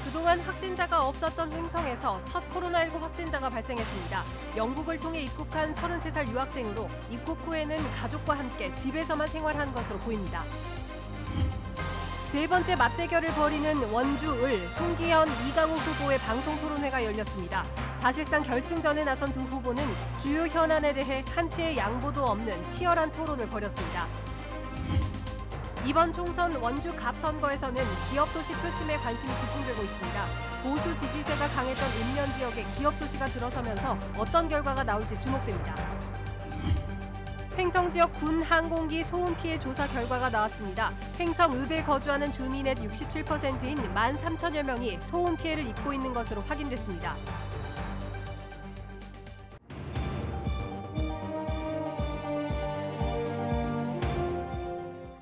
그동안 확진자가 없었던 횡성에서 첫 코로나19 확진자가 발생했습니다. 영국을 통해 입국한 33살 유학생으로 입국 후에는 가족과 함께 집에서만 생활한 것으로 보입니다. 세 번째 맞대결을 벌이는 원주 을, 송기현, 이강우 후보의 방송 토론회가 열렸습니다. 사실상 결승전에 나선 두 후보는 주요 현안에 대해 한치의 양보도 없는 치열한 토론을 벌였습니다. 이번 총선 원주 갑 선거에서는 기업도시 표심에 관심이 집중되고 있습니다. 보수 지지세가 강했던 읍면 지역에 기업도시가 들어서면서 어떤 결과가 나올지 주목됩니다. 횡성 지역 군 항공기 소음 피해 조사 결과가 나왔습니다. 횡성 읍에 거주하는 주민의 67%인 13,000여 명이 소음 피해를 입고 있는 것으로 확인됐습니다.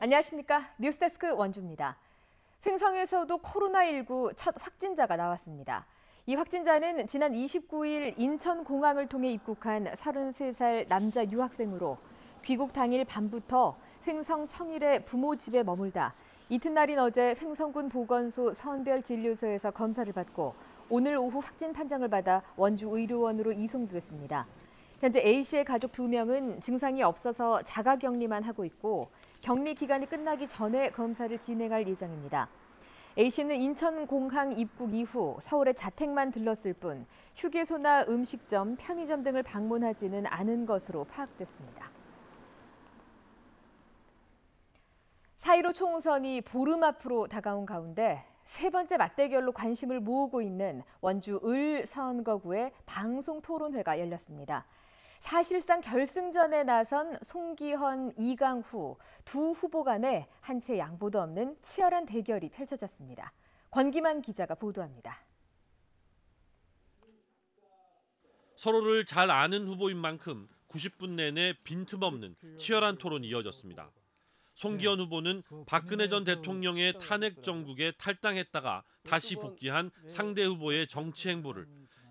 안녕하십니까. 뉴스데스크 원주입니다. 횡성에서도 코로나19 첫 확진자가 나왔습니다. 이 확진자는 지난 29일 인천공항을 통해 입국한 33살 남자 유학생으로 귀국 당일 밤부터 횡성 청일의 부모 집에 머물다 이튿날인 어제 횡성군 보건소 선별진료소에서 검사를 받고 오늘 오후 확진 판정을 받아 원주의료원으로 이송됐습니다. 현재 A씨의 가족 2명은 증상이 없어서 자가격리만 하고 있고 격리 기간이 끝나기 전에 검사를 진행할 예정입니다. A씨는 인천공항 입국 이후 서울에 자택만 들렀을 뿐 휴게소나 음식점, 편의점 등을 방문하지는 않은 것으로 파악됐습니다. 4.15 총선이 보름 앞으로 다가온 가운데 세 번째 맞대결로 관심을 모으고 있는 원주 을 선거구의 방송 토론회가 열렸습니다. 사실상 결승전에 나선 송기현, 이강후 두 후보 간에 한치의 양보도 없는 치열한 대결이 펼쳐졌습니다. 권기만 기자가 보도합니다. 서로를 잘 아는 후보인 만큼 90분 내내 빈틈없는 치열한 토론이 이어졌습니다. 송기현 후보는 박근혜 전 대통령의 탄핵 정국에 탈당했다가 다시 복귀한 상대 후보의 정치 행보를,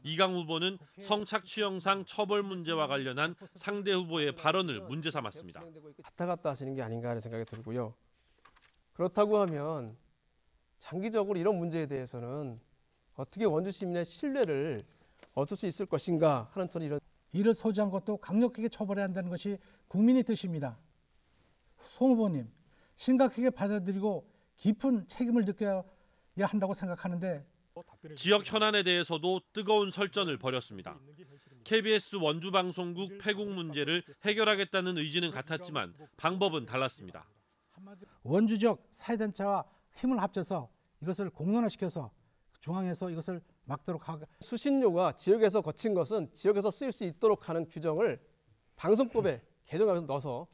이강우 후보는 성착취 영상 처벌 문제와 관련한 상대 후보의 발언을 문제 삼았습니다. 갔다 갔다 하시는 게 아닌가 하는 생각이 들고요. 그렇다고 하면 장기적으로 이런 문제에 대해서는 어떻게 원주 시민의 신뢰를 얻을 수 있을 것인가 하는 저는 이를 소지한 것도 강력하게 처벌해야 한다는 것이 국민의 뜻입니다. 송 후보님, 심각하게 받아들이고 깊은 책임을 느껴야 한다고 생각하는데 지역 현안에 대해서도 뜨거운 설전을 벌였습니다. KBS 원주방송국 폐국 문제를 해결하겠다는 의지는 같았지만 방법은 달랐습니다. 원주 지역 사회단체와 힘을 합쳐서 이것을 공론화시켜서 중앙에서 이것을 막도록 하고 수신료가 지역에서 거친 것은 지역에서 쓰일 수 있도록 하는 규정을 방송법에 개정하면서 넣어서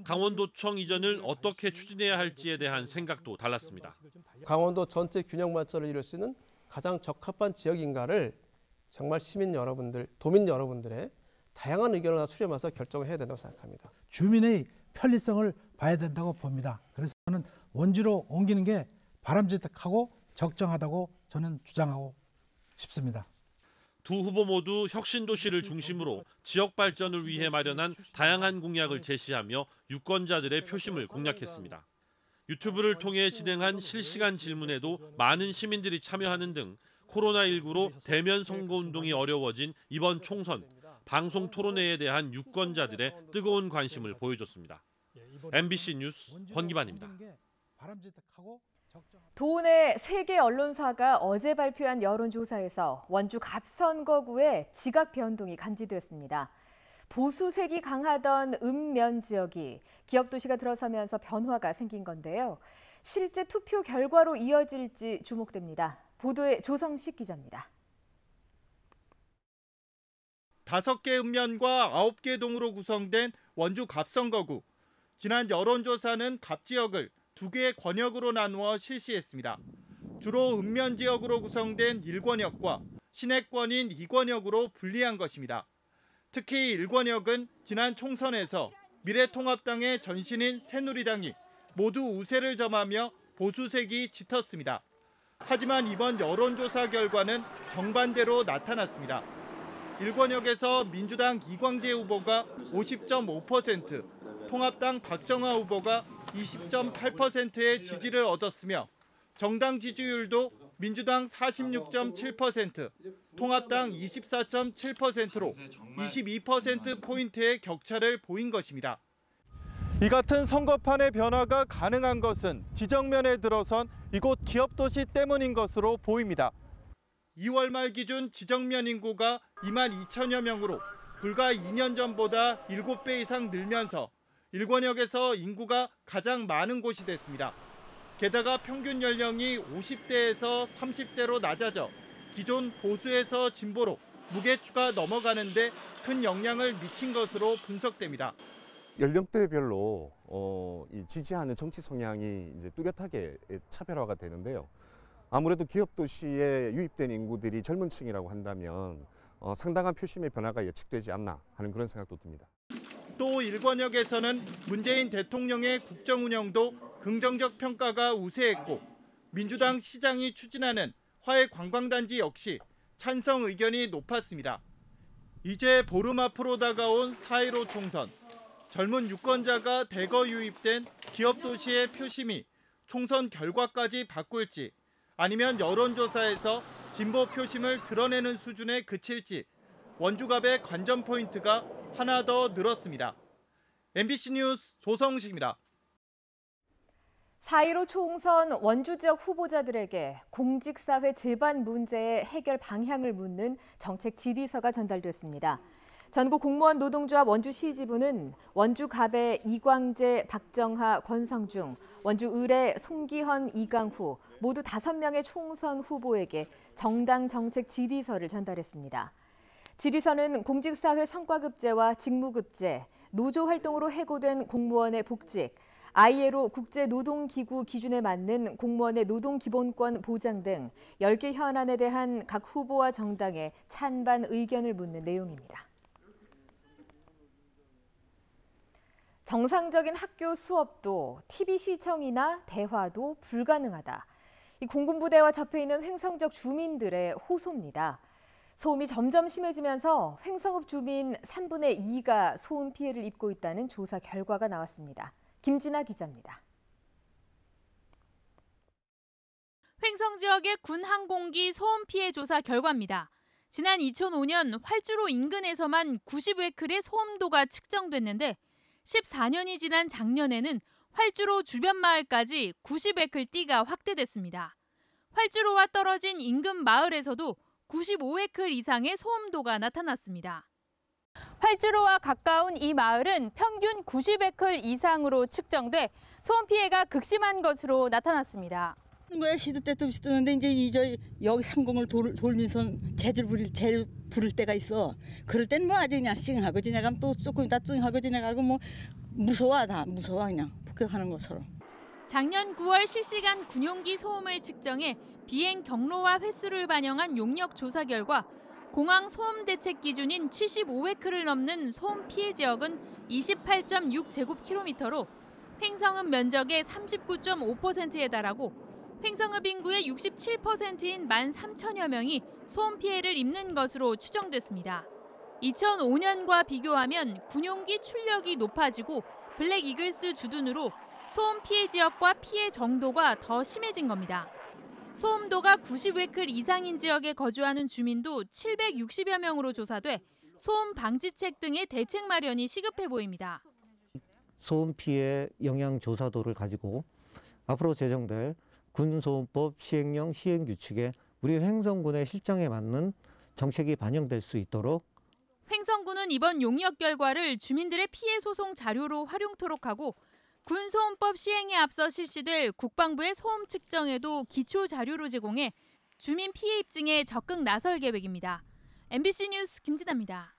강원도청 이전을 어떻게 추진해야 할지에 대한 생각도 달랐습니다. 강원도 전체 균형 발전을 이룰 수 있는 가장 적합한 지역인가를 정말 시민 여러분들, 도민 여러분들의 다양한 의견을 수렴해서 결정을 해야 된다고 생각합니다. 주민의 편리성을 봐야 된다고 봅니다. 그래서 저는 원주로 옮기는 게 바람직하고 적정하다고 저는 주장하고 싶습니다. 두 후보 모두 혁신도시를 중심으로 지역 발전을 위해 마련한 다양한 공약을 제시하며 유권자들의 표심을 공략했습니다. 유튜브를 통해 진행한 실시간 질문에도 많은 시민들이 참여하는 등 코로나19로 대면 선거운동이 어려워진 이번 총선, 방송 토론회에 대한 유권자들의 뜨거운 관심을 보여줬습니다. MBC 뉴스 권기만입니다. 도내 세계 언론사가 어제 발표한 여론조사에서 원주 갑선거구의 지각 변동이 감지됐습니다. 보수색이 강하던 읍면 지역이 기업도시가 들어서면서 변화가 생긴 건데요. 실제 투표 결과로 이어질지 주목됩니다. 보도에 조성식 기자입니다. 5개 읍면과 9개 동으로 구성된 원주 갑선거구. 지난 여론조사는 갑 지역을 2개의 권역으로 나누어 실시했습니다. 주로 읍면 지역으로 구성된 1권역과 시내권인 2권역으로 분리한 것입니다. 특히 1권역은 지난 총선에서 미래통합당의 전신인 새누리당이 모두 우세를 점하며 보수색이 짙었습니다. 하지만 이번 여론조사 결과는 정반대로 나타났습니다. 1권역에서 민주당 이광재 후보가 50.5%, 통합당 박정화 후보가 20.8%의 지지를 얻었으며 정당 지지율도 민주당 46.7%, 통합당 24.7%로 22%포인트의 격차를 보인 것입니다. 이 같은 선거판의 변화가 가능한 것은 지정면에 들어선 이곳 기업도시 때문인 것으로 보입니다. 2월 말 기준 지정면 인구가 2만 2천여 명으로 불과 2년 전보다 7배 이상 늘면서 일권역에서 인구가 가장 많은 곳이 됐습니다. 게다가 평균 연령이 50대에서 30대로 낮아져 기존 보수에서 진보로 무게추가 넘어가는 데 큰 영향을 미친 것으로 분석됩니다. 연령대별로 이 지지하는 정치 성향이 이제 뚜렷하게 차별화가 되는데요. 아무래도 기업 도시에 유입된 인구들이 젊은 층이라고 한다면 상당한 표심의 변화가 예측되지 않나 하는 그런 생각도 듭니다. 또 일권역에서는 문재인 대통령의 국정 운영도 긍정적 평가가 우세했고 민주당 시장이 추진하는 화해 관광단지 역시 찬성 의견이 높았습니다. 이제 보름 앞으로 다가온 4.15 총선. 젊은 유권자가 대거 유입된 기업 도시의 표심이 총선 결과까지 바꿀지 아니면 여론조사에서 진보 표심을 드러내는 수준에 그칠지 원주갑의 관전 포인트가 하나 더 늘었습니다. MBC 뉴스 조성식입니다. 4.15 총선 원주 지역 후보자들에게 공직사회 제반 문제의 해결 방향을 묻는 정책 질의서가 전달됐습니다. 전국 공무원 노동조합 원주시지부는 원주갑의 이광재, 박정하, 권성중, 원주을의 송기헌, 이강후 모두 5명의 총선 후보에게 정당 정책 질의서를 전달했습니다. 질의서는 공직사회 성과급제와 직무급제, 노조활동으로 해고된 공무원의 복직, ILO 국제노동기구 기준에 맞는 공무원의 노동기본권 보장 등 10개 현안에 대한 각 후보와 정당의 찬반 의견을 묻는 내용입니다. 정상적인 학교 수업도 TV 시청이나 대화도 불가능하다. 이 공군부대와 접해 있는 횡성지역 주민들의 호소입니다. 소음이 점점 심해지면서 횡성읍 주민 3분의 2가 소음 피해를 입고 있다는 조사 결과가 나왔습니다. 김진아 기자입니다. 횡성 지역의 군 항공기 소음 피해 조사 결과입니다. 지난 2005년 활주로 인근에서만 90웨클의 소음도가 측정됐는데 14년이 지난 작년에는 활주로 주변 마을까지 90웨클띠가 확대됐습니다. 활주로와 떨어진 인근 마을에서도 95웨클 이상의 소음도가 나타났습니다. 활주로와 가까운 이 마을은 평균 90웨클 이상으로 측정돼 소음 피해가 극심한 것으로 나타났습니다. 뭐 시도 때도 시도는데 이제 여기 상공을 돌면서 재를 부를 때가 있어. 그럴 땐 뭐 아주 그냥 싱하고 지나가면 또 조금 이따 찡하고 지나가고 뭐 무서워 그냥 폭격하는 것처럼. 작년 9월 실시간 군용기 소음을 측정해 비행 경로와 횟수를 반영한 용역 조사 결과 공항 소음 대책 기준인 75웨클을 넘는 소음 피해 지역은 28.6제곱킬로미터로 횡성읍 면적의 39.5%에 달하고 횡성읍 인구의 67%인 13,000여 명이 소음 피해를 입는 것으로 추정됐습니다. 2005년과 비교하면 군용기 출력이 높아지고 블랙 이글스 주둔으로 소음 피해 지역과 피해 정도가 더 심해진 겁니다. 소음도가 90웨클 이상인 지역에 거주하는 주민도 760여 명으로 조사돼 소음 방지책 등의 대책 마련이 시급해 보입니다. 소음 피해 영향 조사도를 가지고 앞으로 제정될 군소음법 시행령 시행 규칙에 우리 횡성군의 실정에 맞는 정책이 반영될 수 있도록 횡성군은 이번 용역 결과를 주민들의 피해 소송 자료로 활용토록 하고 군소음법 시행에 앞서 실시될 국방부의 소음 측정에도 기초 자료로 제공해 주민 피해 입증에 적극 나설 계획입니다. MBC 뉴스 김진아입니다.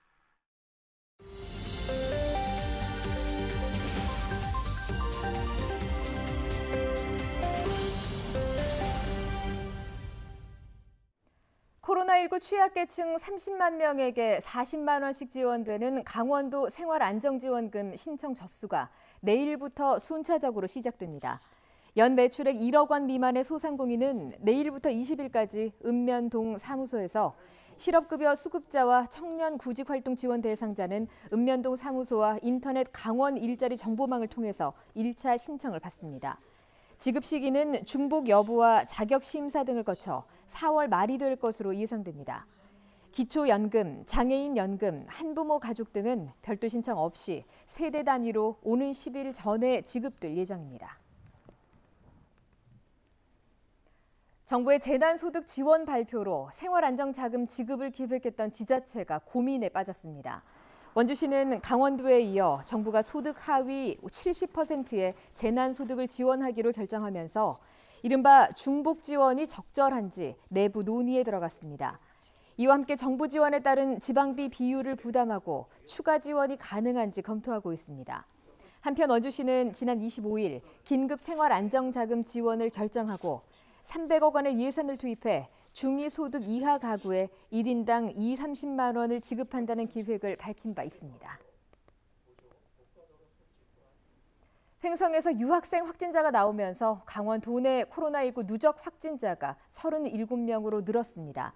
코로나19 취약계층 30만 명에게 40만 원씩 지원되는 강원도 생활안정지원금 신청 접수가 내일부터 순차적으로 시작됩니다. 연 매출액 1억 원 미만의 소상공인은 내일부터 20일까지 읍면동 사무소에서 실업급여 수급자와 청년 구직활동 지원 대상자는 읍면동 사무소와 인터넷 강원 일자리 정보망을 통해서 1차 신청을 받습니다. 지급 시기는 중복 여부와 자격 심사 등을 거쳐 4월 말이 될 것으로 예상됩니다. 기초연금, 장애인연금, 한부모 가족 등은 별도 신청 없이 세대 단위로 오는 10일 전에 지급될 예정입니다. 정부의 재난소득 지원 발표로 생활안정자금 지급을 기획했던 지자체가 고민에 빠졌습니다. 원주시는 강원도에 이어 정부가 소득 하위 70%의 재난소득을 지원하기로 결정하면서 이른바 중복 지원이 적절한지 내부 논의에 들어갔습니다. 이와 함께 정부 지원에 따른 지방비 비율을 부담하고 추가 지원이 가능한지 검토하고 있습니다. 한편 원주시는 지난 25일 긴급 생활안정자금 지원을 결정하고 300억 원의 예산을 투입해 중위소득 이하 가구에 1인당 30만 원을 지급한다는 계획을 밝힌 바 있습니다. 횡성에서 유학생 확진자가 나오면서 강원 도내 코로나19 누적 확진자가 37명으로 늘었습니다.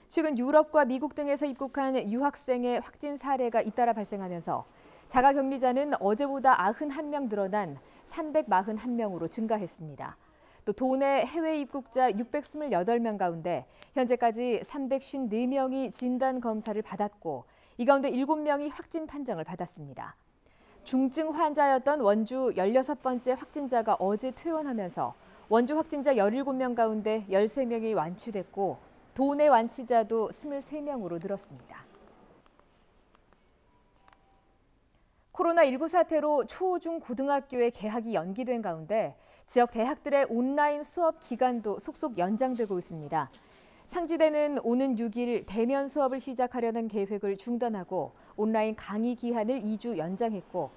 최근 유럽과 미국 등에서 입국한 유학생의 확진 사례가 잇따라 발생하면서 자가격리자는 어제보다 91명 늘어난 341명으로 증가했습니다. 또 도내 해외 입국자 628명 가운데 현재까지 354명이 진단 검사를 받았고 이 가운데 7명이 확진 판정을 받았습니다. 중증 환자였던 원주 16번째 확진자가 어제 퇴원하면서 원주 확진자 17명 가운데 13명이 완치됐고 도내 완치자도 23명으로 늘었습니다. 코로나19 사태로 초, 중, 고등학교의 개학이 연기된 가운데 지역 대학들의 온라인 수업 기간도 속속 연장되고 있습니다. 상지대는 오는 6일 대면 수업을 시작하려는 계획을 중단하고 온라인 강의 기한을 2주 연장했고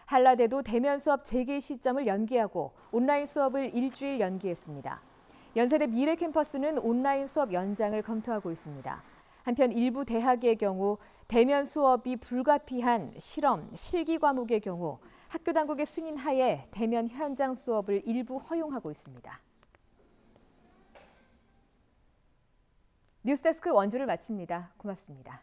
한라대도 대면 수업 재개 시점을 연기하고 온라인 수업을 일주일 연기했습니다. 연세대 미래캠퍼스는 온라인 수업 연장을 검토하고 있습니다. 한편 일부 대학의 경우 대면 수업이 불가피한 실험, 실기 과목의 경우 학교 당국의 승인 하에 대면 현장 수업을 일부 허용하고 있습니다. 뉴스데스크 원주를 마칩니다. 고맙습니다.